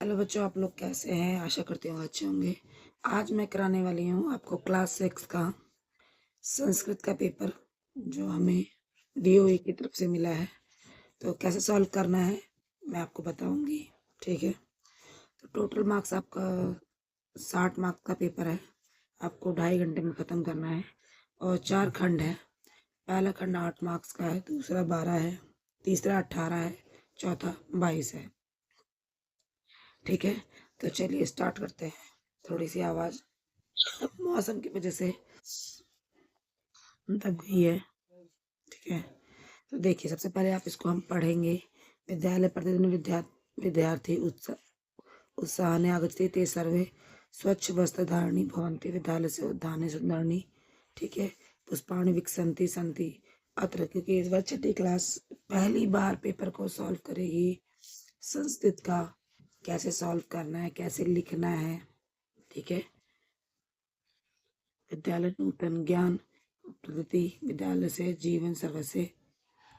Hello बच्चों, आप लोग कैसे हैं? आशा करती हूँ अच्छे होंगे। आज मैं कराने वाली हूँ आपको क्लास 6 का संस्कृत का पेपर, जो हमें डीओई की तरफ से मिला है। तो कैसे सॉल्व करना है मैं आपको बताऊंगी। ठीक है, तो टोटल मार्क्स आपका 60 मार्क्स का पेपर है। आपको 2.5 घंटे में ख़त्म करना है और 4 खंड है। पहला खंड 8 मार्क्स का है, दूसरा 12 है, तीसरा 18 है, चौथा 22 है। ठीक है, तो चलिए स्टार्ट करते हैं। थोड़ी सी आवाज़ मौसम की वजह से दब गई है। ठीक है, तो देखिए सबसे पहले आप इसको हम पढ़ेंगे। विद्यालय प्रतिदिन विद्यार्थी उत्साहने आगच्छति ते सर्वे स्वच्छ वस्त्रधारणी भवन्ति विद्यालयस्य उद्याने सुंदरणी। ठीक है, पुष्पाणि विकसन्ति सन्ति अत्र, क्योंकि इस बार छठी क्लास पहली बार पेपर को सॉल्व करेगी। संस्कृत का कैसे सॉल्व करना है, कैसे लिखना है। ठीक है, विद्यालय नूतन ज्ञान प्रगति विद्यालय से जीवन सर्वस्य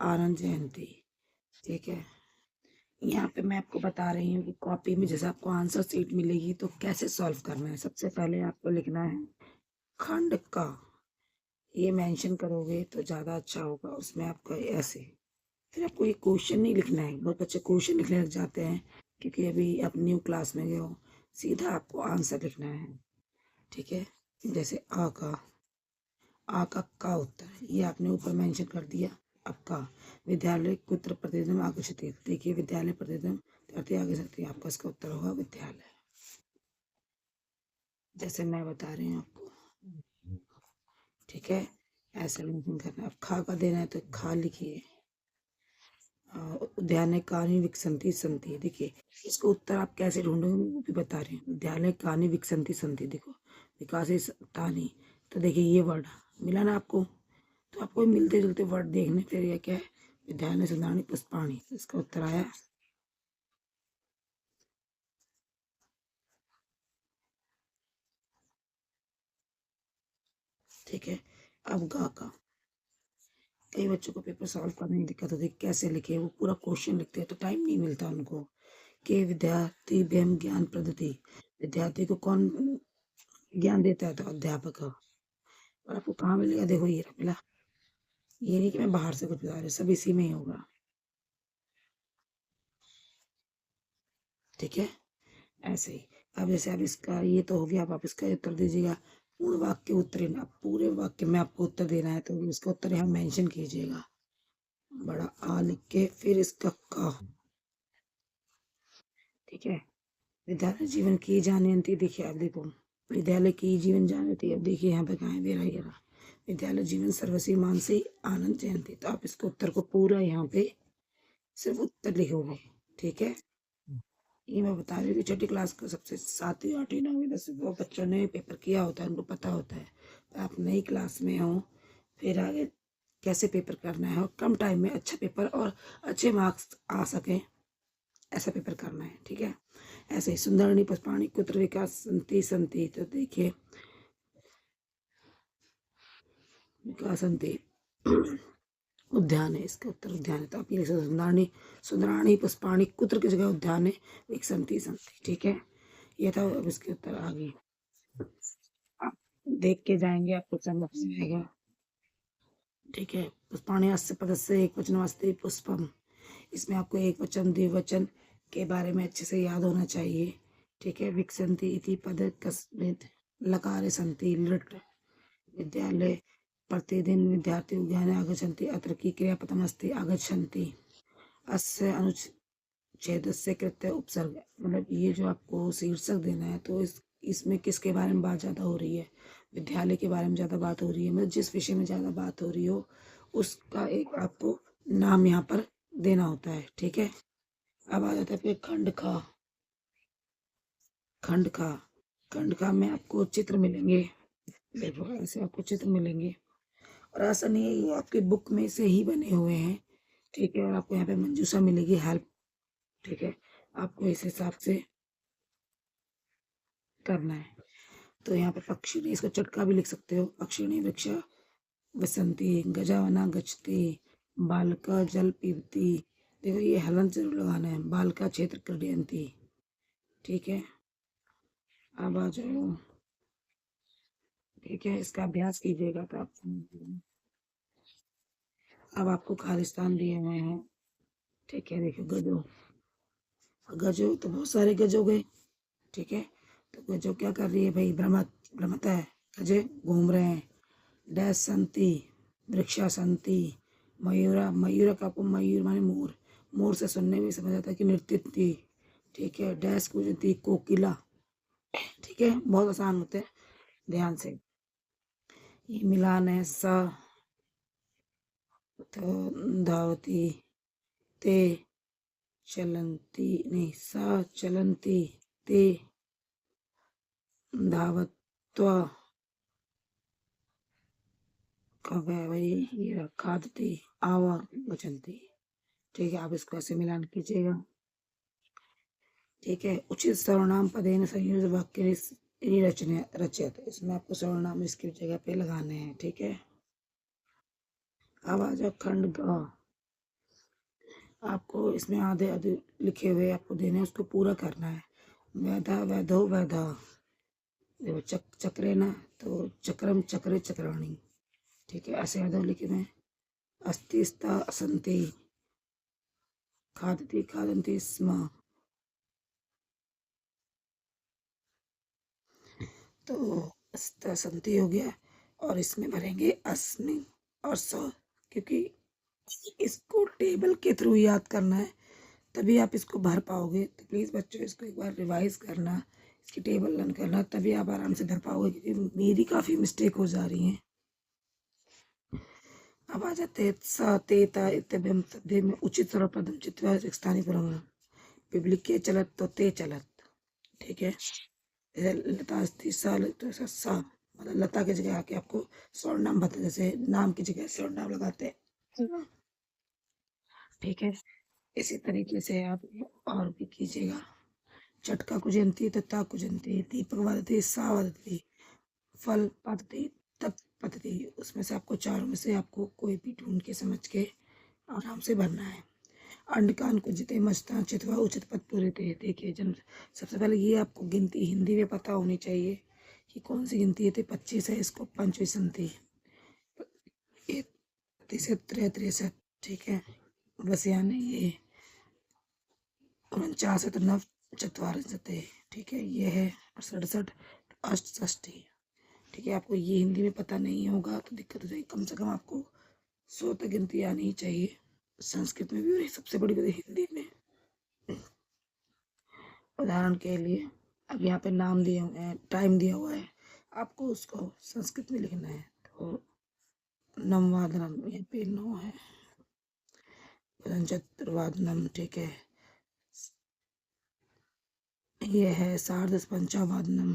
आनंद जयंती। ठीक है, यहाँ पे मैं आपको बता रही हूँ कि कॉपी में जैसे आपको आंसर सीट मिलेगी तो कैसे सॉल्व करना है। सबसे पहले आपको लिखना है खंड का, ये मेंशन करोगे तो ज़्यादा अच्छा होगा। उसमें आपका ऐसे, फिर आपको ये क्वेश्चन नहीं लिखना है। बहुत बच्चे क्वेश्चन लिखने लग जाते हैं क्योंकि अभी आप न्यू क्लास में गए हो। सीधा आपको आंसर लिखना है। ठीक है, जैसे आ का उत्तर ये आपने ऊपर मेंशन कर दिया। अब का विद्यालय कुत्र प्रतिदिन आगच्छति, देखिए विद्यालय प्रतिदिन विद्यार्थी आगे सकती है, आपका इसका उत्तर होगा विद्यालय, जैसे मैं बता रही हूँ आपको। ठीक है, ऐसे मेंशन करना। अब खा का देना है तो खा लिखिए। उद्याने कहानी विकसंती संति, देखिए इसको उत्तर आप कैसे ढूंढोगे वो भी बता रही हूँ। विद्यालय कहानी विकसंती संति, देखो विकास तानी, तो देखिए ये वर्ड मिला ना आपको। तो आपको मिलते जुलते वर्ड देखने, फिर ये क्या है, विद्यालय सुंदराणी पुष्पाणी, इसका उत्तर आया। ठीक है, अब गा का, कई बच्चों को पेपर सॉल्व करने में दिक्कत होती है, कैसे लिखे, वो पूरा क्वेश्चन लिखते हैं तो टाइम नहीं मिलता उनको। कि विद्यार्थी व्यम ज्ञान पद्धति, विद्यार्थी को कौन ज्ञान देता है? तो अध्यापक। और आपको कहाँ मिलेगा? देखो ये रहा मिला। ये नहीं कि मैं बाहर से कुछ बता रही हूँ, सब इसी में ही होगा। ठीक है, ऐसे ही। अब जैसे अब इसका ये तो हो गया, अब आप इसका उत्तर दीजिएगा। पूर्ण वाक्य उत्तर, अब पूरे वाक्य में आपको उत्तर देना है तो इसका उत्तर यहाँ मेंशन कीजिएगा, बड़ा आ लिख के, फिर इसका का। ठीक है, विद्यालय जीवन की जानती, देखिए अब देखो विद्यालय की जीवन जानती, अब देखिए यहाँ पे कहाँ है, दे रहा है विद्यालय जीवन सर्वसी मानसी आनंद जयंती। तो आप इसको उत्तर को पूरा यहाँ पे सिर्फ उत्तर लिखोगे। ठीक है, ये मैं बता रही हूँ कि छठी क्लास का सबसे 7वीं 8वीं 9वीं 10वीं वो बच्चों ने पेपर किया होता है, उनको पता होता है। तो आप नई क्लास में हो, फिर आगे कैसे पेपर करना है और कम टाइम में अच्छा पेपर और अच्छे मार्क्स आ सकें, ऐसा पेपर करना है। ठीक है, ऐसे ही सुंदरनी पुष्पाणी कुत्र विकास संति संति, तो देखिए विकास संति उद्यान है, इसका उत्तर उद्यान है। तो आप ये लिख सकते हो सुंदराणी, सुंदराणी पुष्पाणी कुत्र की जगह उद्यान है विकसंती संति। ठीक है, ये था। अब इसके उत्तर आगे आप देख के जाएंगे, आपको समझ में आएगा। ठीक है, पुष्पाणी अस्य पदस्य एक वचनमस्ति पुष्पम, इसमें आपको एक वचन द्विवचन के बारे में अच्छे से याद होना चाहिए। ठीक है, विकसंती इति पद कस्मित लकारे संति लृट, विद्यालय प्रतिदिन विद्यार्थी उद्याने आगच्छन्ति, अत्र की क्रियापदमस्ति आगच्छन्ति, अस्य अनुच्छेदस्य कृत्य उपसर्ग। मतलब ये जो आपको शीर्षक देना है तो इसमें किसके बारे में बात ज़्यादा हो रही है? विद्यालय के बारे में ज़्यादा बात हो रही है। मतलब जिस विषय में ज़्यादा बात हो रही हो उसका एक आपको नाम यहाँ पर देना होता है। ठीक है, अब आ जाता है फिर खंड खा। खंड खा, खंड खा में आपको चित्र मिलेंगे। देखो ऐसे आपको चित्र मिलेंगे और ऐसा नहीं है, ये आपके बुक में से ही बने हुए हैं। ठीक है, और आपको यहाँ पे मंजूषा मिलेगी हेल्प। ठीक है, आपको इस हिसाब से करना है। तो यहाँ पे पक्षी, इसको चटका भी लिख सकते हो। पक्षिणी वृक्ष वसंती, गजावना गच्छति, बालका जल पीबती, देखो ये हलन जरूर लगाना है। बालका क्षेत्र क्रीडयन्ति, ठीक है, अब आ जाओ। ठीक है, इसका अभ्यास कीजिएगा तो आप अब आपको खालिस्तान दिए हुए हैं। ठीक है, देखिए गजो, गजो तो बहुत सारे गज हो गए। ठीक है, तो गजो क्या कर रही है भाई, भ्रमत, भ्रमता है, गजे घूम रहे हैं। डैश संति, वृक्षा संति, मयूरा, मयूरा का आपको मयूर माने मोर, मोर से सुनने में समझ आता है कि नृत्य थी। ठीक है, डैश कूजती कोकिला। ठीक है, बहुत आसान होते हैं, ध्यान से। ये मिलान है, स तो धावती, ते चलंती, नहीं सा चलंती, ते धावत्वा, कब है भाई, ये खादती, आवा बचंती। ठीक है, आप इसको ऐसे मिलान कीजिएगा। ठीक है, उचित सर्वनाम पदेन संयोजित वाक्य रचने रचित, इसमें आपको सर्वनाम इसकी जगह पे लगाने हैं। ठीक है, अब आ जाओ खंड ग। आपको इसमें आधे आधे लिखे हुए आपको देने हैं, उसको पूरा करना है। वैधा वैधो वैधा, देखो चक्रे ना, तो चक्रम चक्रे चक्राणी। ठीक है, ऐसे आधे लिखे हुए हैं। अस्ति स्था असंति, खादती खादंती स्म। तो स्था संति हो गया, और इसमें भरेंगे अस्मि और स, क्योंकि इसको टेबल के थ्रू याद करना है, तभी आप इसको भर पाओगे। तो प्लीज़ बच्चों, इसको एक बार रिवाइज करना, इसकी टेबल रन करना, तभी आप आराम से भर पाओगे, क्योंकि मेरी काफ़ी मिस्टेक हो जा रही हैं। अब आ जाते हैं स ते ता इत्याभ्यम तद्धे में उचित सर्वप्रथम चित्वा स्थानीय परम पिबलिके चलत तो ते चलत। ठीक है, लता अस्ति सा, तो सा मतलब लता की जगह आके आपको सर्वनाम बता, जैसे नाम की जगह सर्वनाम लगाते हैं। ठीक है, इसी तरीके से आप और भी कीजिएगा। चटका कुजंती तथा कुजंती, दीपक वदती सा वदती, फल पतती तत् पतती। उसमें से आपको चारों में से आपको कोई भी ढूंढ के समझ के आराम से भरना है। अंडकान कुजते मस्ता चितवा उचित पद पूरे थे। देखिए, जब सबसे पहले ये आपको गिनती हिंदी में पता होनी चाहिए कि कौन सी गिनती है। 25 है, इसको पंचवी संति, तिरसठ। ठीक है, बस यानी ये 49 नव चतवारिंशते। ठीक है, ये है 67 अष्टष्टी। ठीक है, आपको ये हिंदी में पता नहीं होगा तो दिक्कत हो जाएगी। कम से कम आपको 100 तक गिनती आनी ही चाहिए, संस्कृत में भी और सबसे बड़ी बात हिंदी में। उदाहरण के लिए अब यहाँ पे नाम दिए हुए हैं, टाइम दिया हुआ है, आपको उसको संस्कृत में लिखना है। तो नववादनम, यहाँ पे 9 है, चतुर्वादनम। ठीक है, ये है सार्ध पंचावादनम,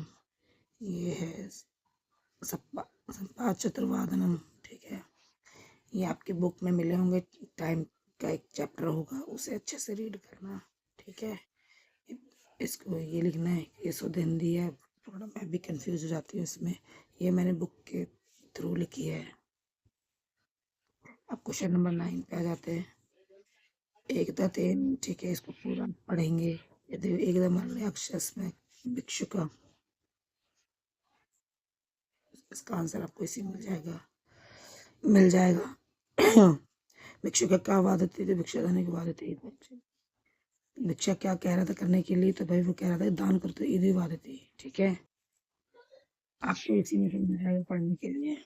ये है सप्पा चतुर्वादनम। ठीक है, ये आपके बुक में मिले होंगे, टाइम का एक चैप्टर होगा, उसे अच्छे से रीड करना। ठीक है, इसको ये लिखना है, ये शुद्ध हिंदी है, थोड़ा मैं भी कंफ्यूज हो जाती हूँ इसमें, ये मैंने बुक के थ्रू लिखी है। अब क्वेश्चन नंबर 9 पे आ जाते हैं। एकता तेन। ठीक है, इसको पूरा पढ़ेंगे। यदि एकदम अक्षर में भिक्षु का, इसका आंसर आपको इसी मिल जाएगा। भिक्षु का क्या वादती थी, भिक्षा देने की वादती। भिक्षा क्या कह रहा था करने के लिए, तो भाई वो कह रहा था दान करते इधर वादती। ठीक है, आपको इसी में समझ आएगा पढ़ने के लिए।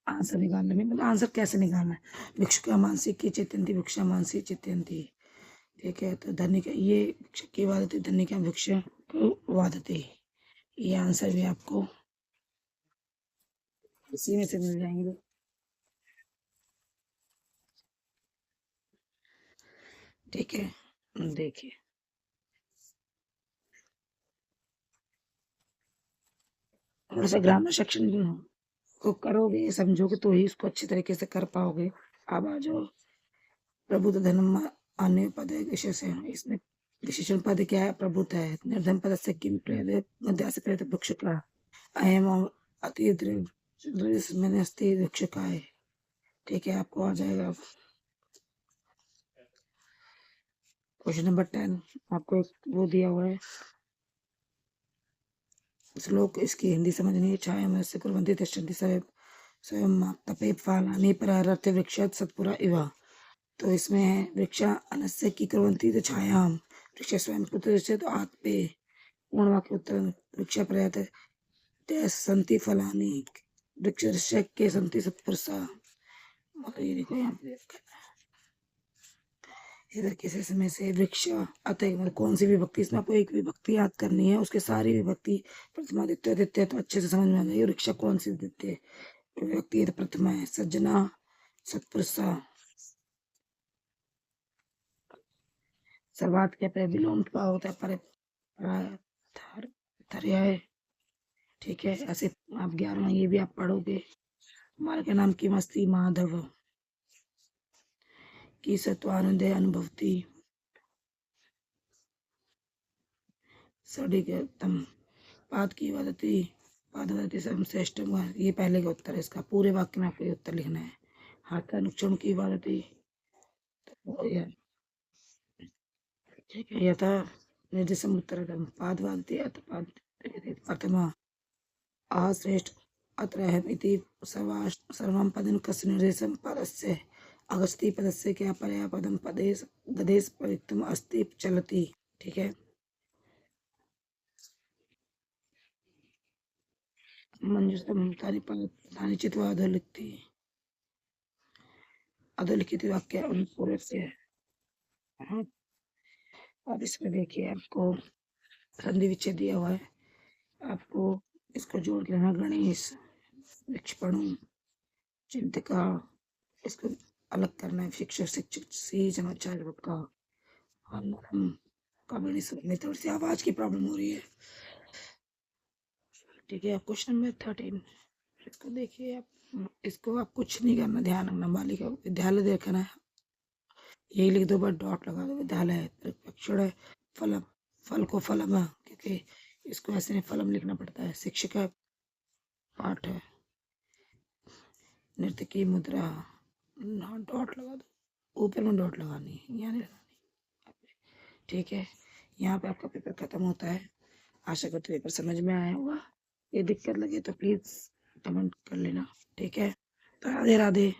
आंसर निकालने में मतलब आंसर कैसे निकालना है। भिक्षु का मानसिक की चित्यंती, भिक्षा मानसिक चित्यंती। ठीक है, तो धन्य का ये भिक्षा की वादती, धन्य का भिक्षा को वादती। ये आंसर भी आपको इसी में से मिल जाएंगे। ठीक है, देखिए थोड़ा सा ग्रामर सेक्शन को करोगे, समझोगे, तो ही इसको अच्छी तरीके से कर पाओगे। अब आ जाओ प्रबुद्ध धर्म अन्य पद विशेषण। इसमें विशेषण पद क्या है, प्रबुद्ध है। निर्धन पद से किम प्रेरित मध्य से प्रेरित वृक्ष का अयम अति मैंने अस्थि वृक्ष का है। ठीक है, आपको आ जाएगा क्वेश्चन नंबर 10 आपको एक वो दिया हुआ है श्लोक, इसकी हिंदी समझनी है। छाया में से कुर्वन्ति तिष्ठन्ति स्वयं तपे फलानि परारथे वृक्षात् सत्पुरा इव। तो इसमें है वृक्षा अनस्य की कुर्वन्ति तो छायाम, वृक्ष स्वयं प्रतिष्ठित तो आत्मे। पूर्ण वाक्य उत्तर वृक्ष प्रयत सन्ति फलानि, वृक्ष के सन्ति सत्पुरुषा। मतलब ये देखो यहाँ पे इधर किसी समय से वृक्ष अतः मतलब कौन सी विभक्ति, इसमें आपको एक विभक्ति याद करनी है, उसके सारी विभक्ति प्रथमा द्वितीय द्वितीय तो अच्छे से समझ में आ जाएगी। वृक्ष कौन सी द्वितीय विभक्ति है तो प्रथमा है। सज्जना सत्पुरुषा, सर्वात के पे विलोम का होता है पर्याय। ठीक है, ऐसे आप 11वां ये भी आप पढ़ोगे। हमारे के नाम की मस्ती माधव की सत्वानंद अनुभवती सडिगतम पाद की वदती पादवती सर्वश्रेष्ठ। ये पहले का उत्तर है, इसका पूरे वाक्य में आपको ये उत्तर लिखना है। हाथ अनुक्षण की वदती, ठीक है, यथा निर्देशम उत्तरतम पाद वदती अथ पाद प्रथमा श्रेष्ठ अत्र अहम इति सर्वं पदं कस्य निर्देशं पदस्य अगस्ती पदस्य क्या पर्याय पदम पदेश गदेश प्रयुक्तम अस्ति चलति। ठीक है, मंजुषम तानि चित्वा अधोलिखित वाक्य अनुपूरक से है। हाँ, अब इसमें देखिए आपको संधि विच्छेद दिया हुआ है, आपको इसको जोड़ लेना। गणेश, वृक्षपणु, चिंतिका, इसको अलग करना है। शिक्षक शिक्षक सी समाचार का कभी नहीं, थोड़ी सी आवाज की प्रॉब्लम हो रही है। ठीक है, क्वेश्चन नंबर 13 इसको देखिए आप, इसको आप कुछ नहीं करना, ध्यान रखना। बालिका विद्यालय देखना है, यही लिख दो, बस डॉट लगा दो। विद्यालय अक्षर है, फलम फल को फलम, क्योंकि इसको ऐसे नहीं फलम लिखना पड़ता है। शिक्षिका पाठ है, नृत्य की मुद्रा, डॉट लगा दो, ऊपर में डॉट लगानी है, यहाँ नहीं लगानी। ठीक है, यहाँ पे आपका पेपर खत्म होता है। आशा करते पेपर समझ में आया होगा। ये दिक्कत लगे तो प्लीज कमेंट कर लेना। ठीक है, तो राधे राधे।